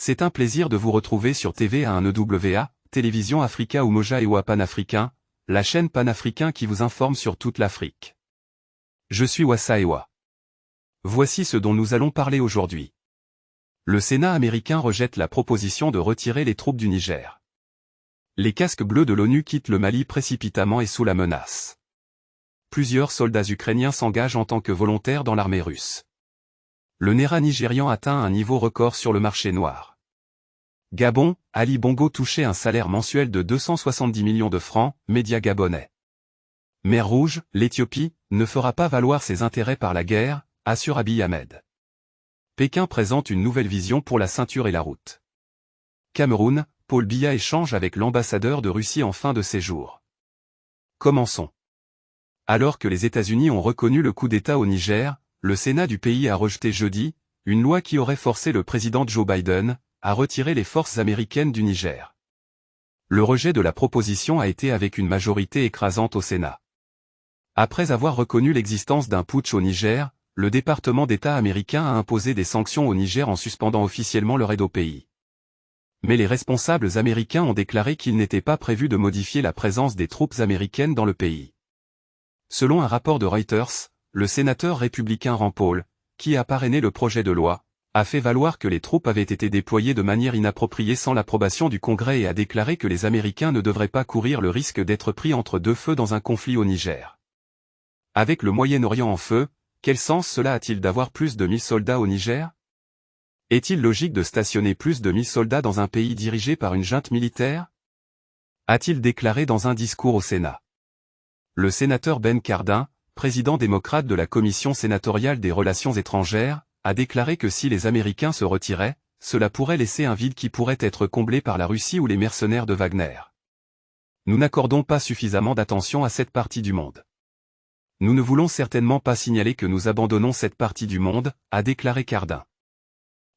C'est un plaisir de vous retrouver sur TVA1EWA, Télévision Africa Umoja Ewa Panafricain, la chaîne panafricain qui vous informe sur toute l'Afrique. Je suis Wassa Ewa. Voici ce dont nous allons parler aujourd'hui. Le Sénat américain rejette la proposition de retirer les troupes du Niger. Les casques bleus de l'ONU quittent le Mali précipitamment et sous la menace. Plusieurs soldats ukrainiens s'engagent en tant que volontaires dans l'armée russe. Le Naira nigérian atteint un niveau record sur le marché noir. Gabon, Ali Bongo touchait un salaire mensuel de 270 millions de francs, média gabonais. Mer Rouge, l'Éthiopie, ne fera pas valoir ses intérêts par la guerre, assure Abiy Ahmed. Pékin présente une nouvelle vision pour la ceinture et la route. Cameroun, Paul Biya échange avec l'ambassadeur de Russie en fin de séjour. Commençons. Alors que les États-Unis ont reconnu le coup d'État au Niger, le Sénat du pays a rejeté jeudi une loi qui aurait forcé le président Joe Biden à retirer les forces américaines du Niger. Le rejet de la proposition a été avec une majorité écrasante au Sénat. Après avoir reconnu l'existence d'un putsch au Niger, le département d'État américain a imposé des sanctions au Niger en suspendant officiellement leur aide au pays. Mais les responsables américains ont déclaré qu'il n'était pas prévu de modifier la présence des troupes américaines dans le pays. Selon un rapport de Reuters, le sénateur républicain Rand Paul, qui a parrainé le projet de loi, a fait valoir que les troupes avaient été déployées de manière inappropriée sans l'approbation du Congrès et a déclaré que les Américains ne devraient pas courir le risque d'être pris entre deux feux dans un conflit au Niger. Avec le Moyen-Orient en feu, quel sens cela a-t-il d'avoir plus de 1000 soldats au Niger? Est-il logique de stationner plus de 1000 soldats dans un pays dirigé par une junte militaire? A-t-il déclaré dans un discours au Sénat. Le sénateur Ben Cardin, président démocrate de la Commission sénatoriale des Relations étrangères, a déclaré que si les Américains se retiraient, cela pourrait laisser un vide qui pourrait être comblé par la Russie ou les mercenaires de Wagner. Nous n'accordons pas suffisamment d'attention à cette partie du monde. Nous ne voulons certainement pas signaler que nous abandonnons cette partie du monde, a déclaré Cardin.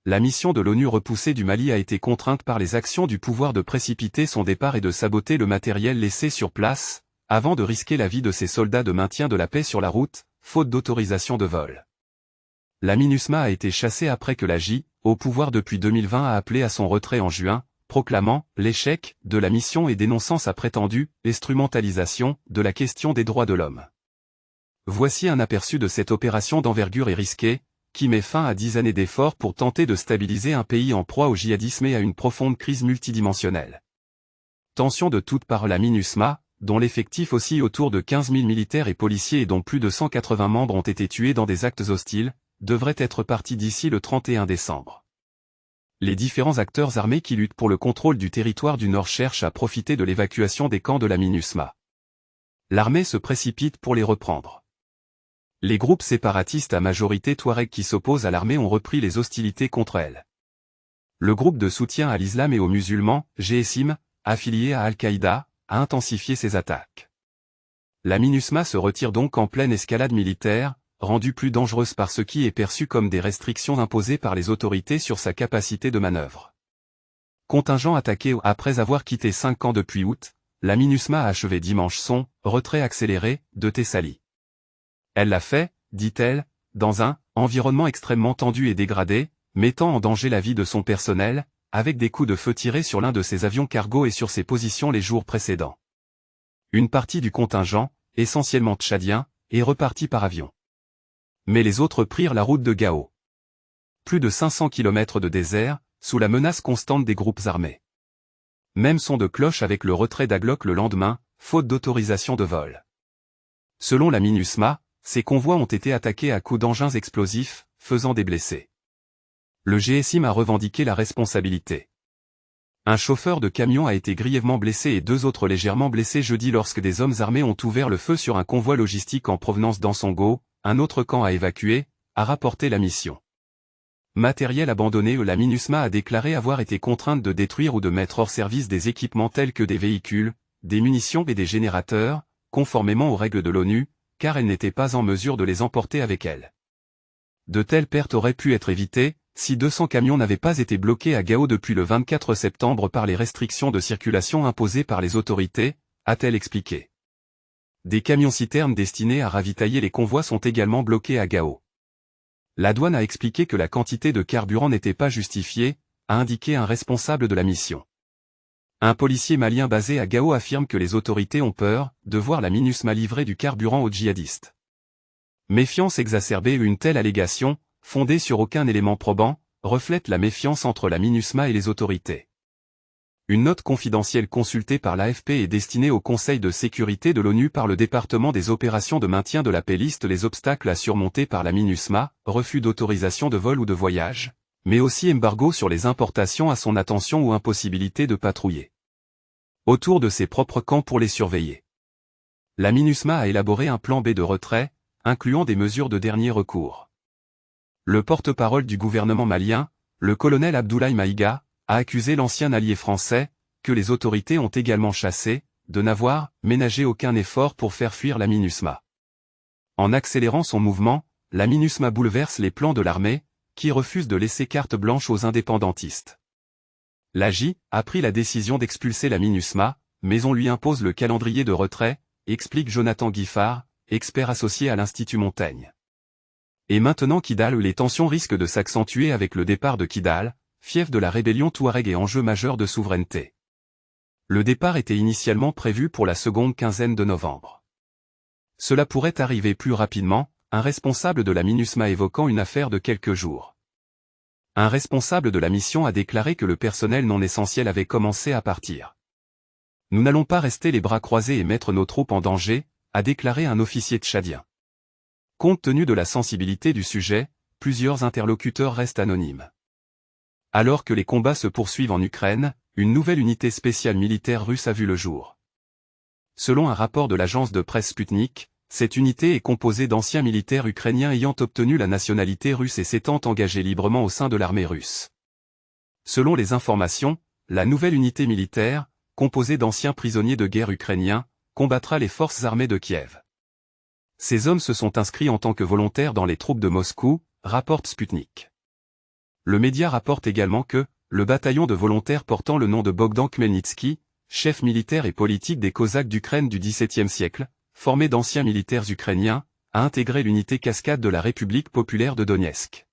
La mission de l'ONU repoussée du Mali a été contrainte par les actions du pouvoir de précipiter son départ et de saboter le matériel laissé sur place, avant de risquer la vie de ses soldats de maintien de la paix sur la route, faute d'autorisation de vol. La MINUSMA a été chassée après que la J, au pouvoir depuis 2020 a appelé à son retrait en juin, proclamant l'échec de la mission et dénonçant sa prétendue instrumentalisation de la question des droits de l'homme. Voici un aperçu de cette opération d'envergure et risquée, qui met fin à 10 années d'efforts pour tenter de stabiliser un pays en proie au djihadisme et à une profonde crise multidimensionnelle. Tension de toutes par la MINUSMA, dont l'effectif oscille autour de 15 000 militaires et policiers et dont plus de 180 membres ont été tués dans des actes hostiles, devrait être parti d'ici le 31 décembre. Les différents acteurs armés qui luttent pour le contrôle du territoire du Nord cherchent à profiter de l'évacuation des camps de la MINUSMA. L'armée se précipite pour les reprendre. Les groupes séparatistes à majorité touareg qui s'opposent à l'armée ont repris les hostilités contre elle. Le groupe de soutien à l'islam et aux musulmans, GSIM, affilié à Al-Qaïda, a intensifié ses attaques. La MINUSMA se retire donc en pleine escalade militaire, rendue plus dangereuse par ce qui est perçu comme des restrictions imposées par les autorités sur sa capacité de manœuvre. Contingent attaqué après avoir quitté 5 camps depuis août, la MINUSMA a achevé dimanche son retrait accéléré de Thessalie. Elle l'a fait, dit-elle, dans un environnement extrêmement tendu et dégradé, mettant en danger la vie de son personnel, avec des coups de feu tirés sur l'un de ses avions cargo et sur ses positions les jours précédents. Une partie du contingent, essentiellement tchadien, est repartie par avion. Mais les autres prirent la route de Gao. Plus de 500 km de désert, sous la menace constante des groupes armés. Même son de cloche avec le retrait d'Aglock le lendemain, faute d'autorisation de vol. Selon la MINUSMA, ces convois ont été attaqués à coups d'engins explosifs, faisant des blessés. Le GSIM a revendiqué la responsabilité. Un chauffeur de camion a été grièvement blessé et 2 autres légèrement blessés jeudi lorsque des hommes armés ont ouvert le feu sur un convoi logistique en provenance d'Ansongo, un autre camp à évacuer, a rapporté la mission. Matériel abandonné. La MINUSMA a déclaré avoir été contrainte de détruire ou de mettre hors service des équipements tels que des véhicules, des munitions et des générateurs, conformément aux règles de l'ONU, car elle n'était pas en mesure de les emporter avec elle. De telles pertes auraient pu être évitées, si 200 camions n'avaient pas été bloqués à Gao depuis le 24 septembre par les restrictions de circulation imposées par les autorités, a-t-elle expliqué. Des camions-citernes destinés à ravitailler les convois sont également bloqués à Gao. La douane a expliqué que la quantité de carburant n'était pas justifiée, a indiqué un responsable de la mission. Un policier malien basé à Gao affirme que les autorités ont peur de voir la MINUSMA livrer du carburant aux djihadistes. Méfiance exacerbée. Une telle allégation, fondée sur aucun élément probant, reflète la méfiance entre la MINUSMA et les autorités. Une note confidentielle consultée par l'AFP est destinée au Conseil de sécurité de l'ONU par le département des opérations de maintien de la paix liste les obstacles à surmonter par la MINUSMA, refus d'autorisation de vol ou de voyage, mais aussi embargo sur les importations à son attention ou impossibilité de patrouiller autour de ses propres camps pour les surveiller. La MINUSMA a élaboré un plan B de retrait, incluant des mesures de dernier recours. Le porte-parole du gouvernement malien, le colonel Abdoulaye Maïga, a accusé l'ancien allié français, que les autorités ont également chassé, de n'avoir ménagé aucun effort pour faire fuir la MINUSMA. En accélérant son mouvement, la MINUSMA bouleverse les plans de l'armée, qui refuse de laisser carte blanche aux indépendantistes. L'AJ a pris la décision d'expulser la MINUSMA, mais on lui impose le calendrier de retrait, explique Jonathan Guiffard, expert associé à l'Institut Montaigne. Et maintenant Kidal, où les tensions risquent de s'accentuer avec le départ de Kidal, fief de la rébellion touareg et enjeu majeur de souveraineté. Le départ était initialement prévu pour la seconde quinzaine de novembre. Cela pourrait arriver plus rapidement, un responsable de la MINUSMA évoquant une affaire de quelques jours. Un responsable de la mission a déclaré que le personnel non essentiel avait commencé à partir. Nous n'allons pas rester les bras croisés et mettre nos troupes en danger, a déclaré un officier tchadien. Compte tenu de la sensibilité du sujet, plusieurs interlocuteurs restent anonymes. Alors que les combats se poursuivent en Ukraine, une nouvelle unité spéciale militaire russe a vu le jour. Selon un rapport de l'agence de presse Sputnik, cette unité est composée d'anciens militaires ukrainiens ayant obtenu la nationalité russe et s'étant engagés librement au sein de l'armée russe. Selon les informations, la nouvelle unité militaire, composée d'anciens prisonniers de guerre ukrainiens, combattra les forces armées de Kiev. Ces hommes se sont inscrits en tant que volontaires dans les troupes de Moscou, rapporte Sputnik. Le média rapporte également que, le bataillon de volontaires portant le nom de Bogdan Khmelnytsky, chef militaire et politique des Cosaques d'Ukraine du XVIIe siècle, formé d'anciens militaires ukrainiens, a intégré l'unité cascade de la République populaire de Donetsk.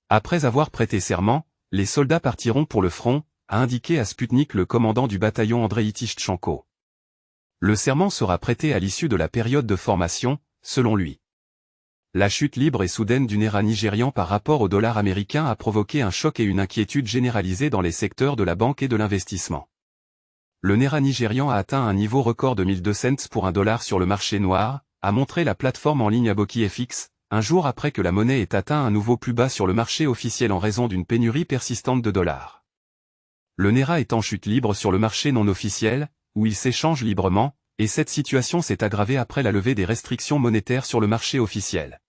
Après avoir prêté serment, les soldats partiront pour le front, a indiqué à Sputnik le commandant du bataillon Andrei Tishchenko. Le serment sera prêté à l'issue de la période de formation, selon lui. La chute libre et soudaine du naira nigérian par rapport au dollar américain a provoqué un choc et une inquiétude généralisée dans les secteurs de la banque et de l'investissement. Le naira nigérian a atteint un niveau record de 1002 cents pour un dollar sur le marché noir, a montré la plateforme en ligne Aboki FX, un jour après que la monnaie ait atteint un nouveau plus bas sur le marché officiel en raison d'une pénurie persistante de dollars. Le naira est en chute libre sur le marché non officiel, où il s'échange librement, et cette situation s'est aggravée après la levée des restrictions monétaires sur le marché officiel.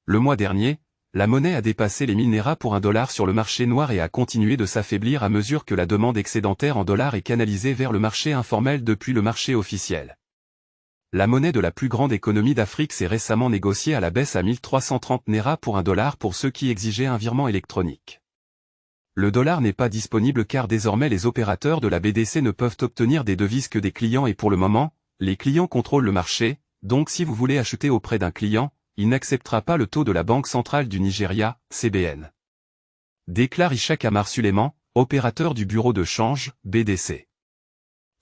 Le mois dernier, la monnaie a dépassé les 1000 nairas pour un dollar sur le marché noir et a continué de s'affaiblir à mesure que la demande excédentaire en dollars est canalisée vers le marché informel depuis le marché officiel. La monnaie de la plus grande économie d'Afrique s'est récemment négociée à la baisse à 1330 nairas pour un dollar pour ceux qui exigeaient un virement électronique. Le dollar n'est pas disponible car désormais les opérateurs de la BDC ne peuvent obtenir des devises que des clients et pour le moment, les clients contrôlent le marché, donc si vous voulez acheter auprès d'un client, il n'acceptera pas le taux de la Banque centrale du Nigeria, CBN. Déclare Ishaq Amar Suleiman, opérateur du bureau de change, BDC.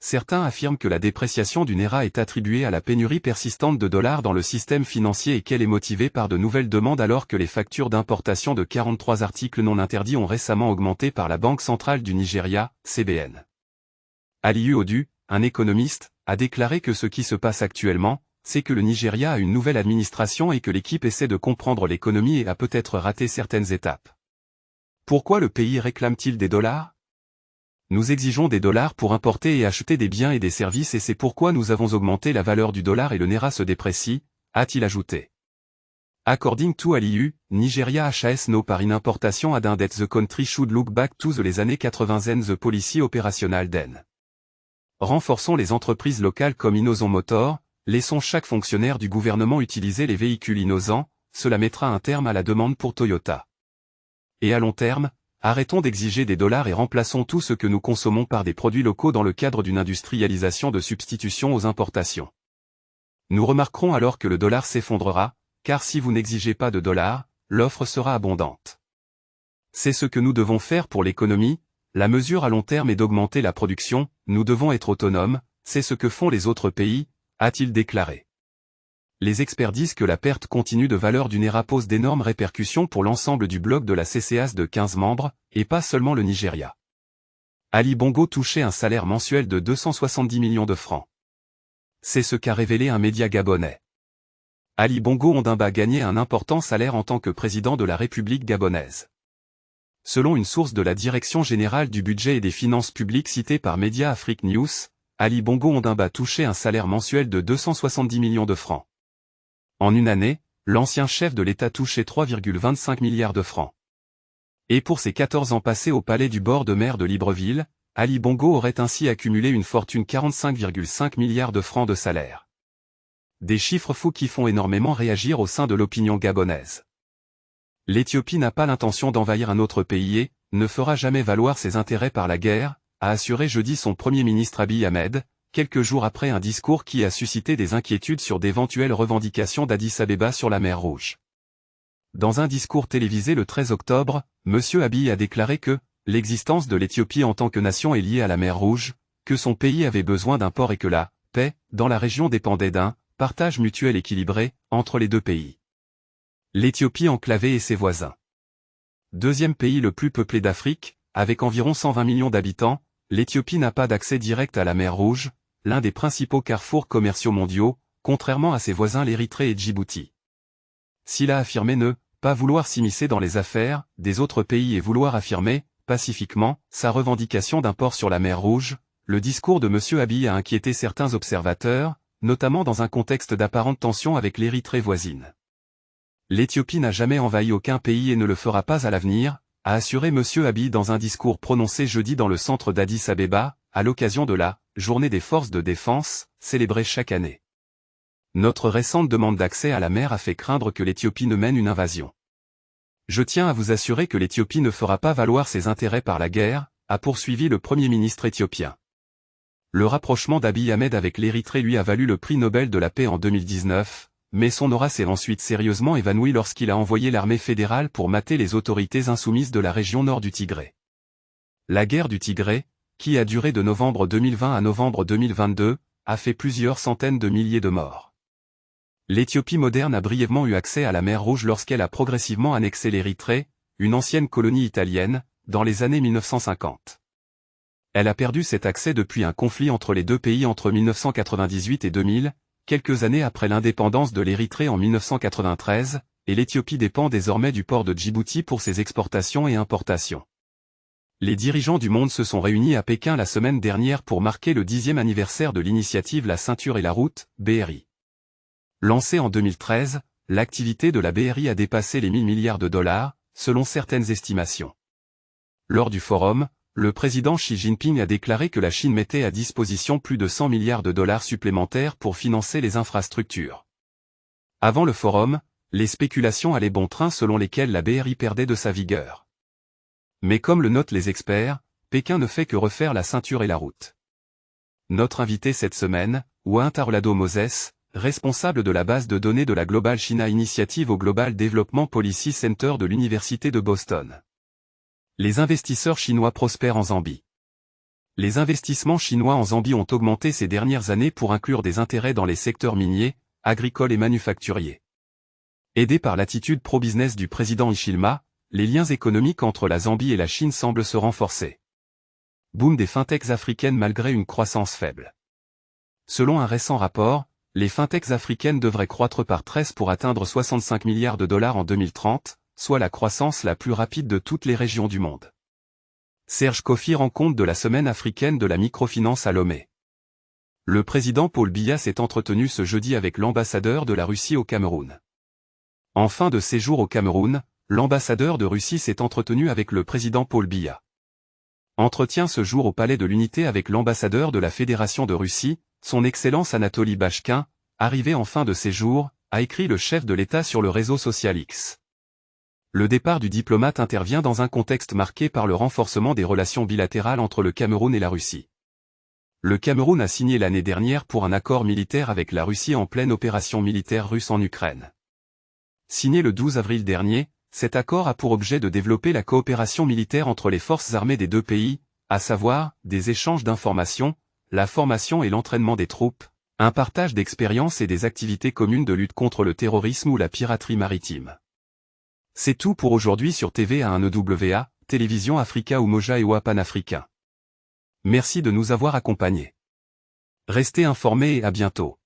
Certains affirment que la dépréciation du naira est attribuée à la pénurie persistante de dollars dans le système financier et qu'elle est motivée par de nouvelles demandes alors que les factures d'importation de 43 articles non interdits ont récemment augmenté par la Banque centrale du Nigeria, CBN. Aliyu Odu, un économiste, a déclaré que ce qui se passe actuellement, c'est que le Nigeria a une nouvelle administration et que l'équipe essaie de comprendre l'économie et a peut-être raté certaines étapes. Pourquoi le pays réclame-t-il des dollars ? Nous exigeons des dollars pour importer et acheter des biens et des services et c'est pourquoi nous avons augmenté la valeur du dollar et le naira se déprécie, a-t-il ajouté. According to Aliyu, Nigeria has no par in importation and that the country should look back to les années 80 and the policy opérationnelle then. Renforçons les entreprises locales comme Innoson Motor. Laissons chaque fonctionnaire du gouvernement utiliser les véhicules innovants, cela mettra un terme à la demande pour Toyota. Et à long terme, arrêtons d'exiger des dollars et remplaçons tout ce que nous consommons par des produits locaux dans le cadre d'une industrialisation de substitution aux importations. Nous remarquerons alors que le dollar s'effondrera, car si vous n'exigez pas de dollars, l'offre sera abondante. C'est ce que nous devons faire pour l'économie, la mesure à long terme est d'augmenter la production, nous devons être autonomes, c'est ce que font les autres pays, a-t-il déclaré. Les experts disent que la perte continue de valeur du Naira pose d'énormes répercussions pour l'ensemble du bloc de la CCAS de 15 membres, et pas seulement le Nigeria. Ali Bongo touchait un salaire mensuel de 270 millions de francs. C'est ce qu'a révélé un média gabonais. Ali Bongo Ondimba gagnait un important salaire en tant que président de la République gabonaise. Selon une source de la Direction générale du budget et des finances publiques citée par Média Afrique News, Ali Bongo Ondimba touchait un salaire mensuel de 270 millions de francs. En une année, l'ancien chef de l'État touchait 3,25 milliards de francs. Et pour ses 14 ans passés au palais du bord de mer de Libreville, Ali Bongo aurait ainsi accumulé une fortune 45,5 milliards de francs de salaire. Des chiffres fous qui font énormément réagir au sein de l'opinion gabonaise. L'Éthiopie n'a pas l'intention d'envahir un autre pays et ne fera jamais valoir ses intérêts par la guerre, a assuré jeudi son Premier ministre Abiy Ahmed, quelques jours après un discours qui a suscité des inquiétudes sur d'éventuelles revendications d'Addis Abeba sur la mer Rouge. Dans un discours télévisé le 13 octobre, M. Abiy a déclaré que l'existence de l'Éthiopie en tant que nation est liée à la mer Rouge, que son pays avait besoin d'un port et que la paix dans la région dépendait d'un partage mutuel équilibré entre les deux pays. L'Éthiopie enclavée et ses voisins. Deuxième pays le plus peuplé d'Afrique, avec environ 120 millions d'habitants, l'Éthiopie n'a pas d'accès direct à la mer Rouge, l'un des principaux carrefours commerciaux mondiaux, contrairement à ses voisins l'Érythrée et Djibouti. S'il a affirmé ne pas vouloir s'immiscer dans les affaires des autres pays et vouloir affirmer, pacifiquement, sa revendication d'un port sur la mer Rouge, le discours de M. Abiy a inquiété certains observateurs, notamment dans un contexte d'apparente tension avec l'Érythrée voisine. L'Éthiopie n'a jamais envahi aucun pays et ne le fera pas à l'avenir, a assuré M. Abiy dans un discours prononcé jeudi dans le centre d'Addis Abeba, à l'occasion de la Journée des forces de défense, célébrée chaque année. Notre récente demande d'accès à la mer a fait craindre que l'Éthiopie ne mène une invasion. Je tiens à vous assurer que l'Éthiopie ne fera pas valoir ses intérêts par la guerre, a poursuivi le Premier ministre éthiopien. Le rapprochement d'Abiy Ahmed avec l'Érythrée lui a valu le prix Nobel de la paix en 2019, mais son aura s'est ensuite sérieusement évanouie lorsqu'il a envoyé l'armée fédérale pour mater les autorités insoumises de la région nord du Tigré. La guerre du Tigré, qui a duré de novembre 2020 à novembre 2022, a fait plusieurs centaines de milliers de morts. L'Éthiopie moderne a brièvement eu accès à la mer Rouge lorsqu'elle a progressivement annexé l'Érythrée, une ancienne colonie italienne, dans les années 1950. Elle a perdu cet accès depuis un conflit entre les deux pays entre 1998 et 2000, quelques années après l'indépendance de l'Érythrée en 1993, et l'Éthiopie dépend désormais du port de Djibouti pour ses exportations et importations. Les dirigeants du monde se sont réunis à Pékin la semaine dernière pour marquer le 10e anniversaire de l'initiative La Ceinture et la Route, BRI. Lancée en 2013, l'activité de la BRI a dépassé les 1000 milliards de dollars, selon certaines estimations. Lors du forum, le président Xi Jinping a déclaré que la Chine mettait à disposition plus de 100 milliards de dollars supplémentaires pour financer les infrastructures. Avant le forum, les spéculations allaient bon train selon lesquelles la BRI perdait de sa vigueur. Mais comme le notent les experts, Pékin ne fait que refaire la ceinture et la route. Notre invité cette semaine, Ouainta Rolado Moses, responsable de la base de données de la Global China Initiative au Global Development Policy Center de l'Université de Boston. Les investisseurs chinois prospèrent en Zambie. Les investissements chinois en Zambie ont augmenté ces dernières années pour inclure des intérêts dans les secteurs miniers, agricoles et manufacturiers. Aidés par l'attitude pro-business du président Hichilema, les liens économiques entre la Zambie et la Chine semblent se renforcer. Boom des fintechs africaines malgré une croissance faible. Selon un récent rapport, les fintechs africaines devraient croître par 13 pour atteindre 65 milliards de dollars en 2030, soit la croissance la plus rapide de toutes les régions du monde. Serge Kofi rend compte de la semaine africaine de la microfinance à Lomé. Le président Paul Biya s'est entretenu ce jeudi avec l'ambassadeur de la Russie au Cameroun. En fin de séjour au Cameroun, l'ambassadeur de Russie s'est entretenu avec le président Paul Biya. Entretien ce jour au Palais de l'Unité avec l'ambassadeur de la Fédération de Russie, son Excellence Anatoly Bachkin, arrivé en fin de séjour, a écrit le chef de l'État sur le réseau social X. Le départ du diplomate intervient dans un contexte marqué par le renforcement des relations bilatérales entre le Cameroun et la Russie. Le Cameroun a signé l'année dernière pour un accord militaire avec la Russie en pleine opération militaire russe en Ukraine. Signé le 12 avril dernier, Cet accord a pour objet de développer la coopération militaire entre les forces armées des deux pays, à savoir, des échanges d'informations, la formation et l'entraînement des troupes, un partage d'expériences et des activités communes de lutte contre le terrorisme ou la piraterie maritime. C'est tout pour aujourd'hui sur TVA1EWA, Télévision Africa ou Moja et Pan-Africain. Merci de nous avoir accompagnés. Restez informés et à bientôt.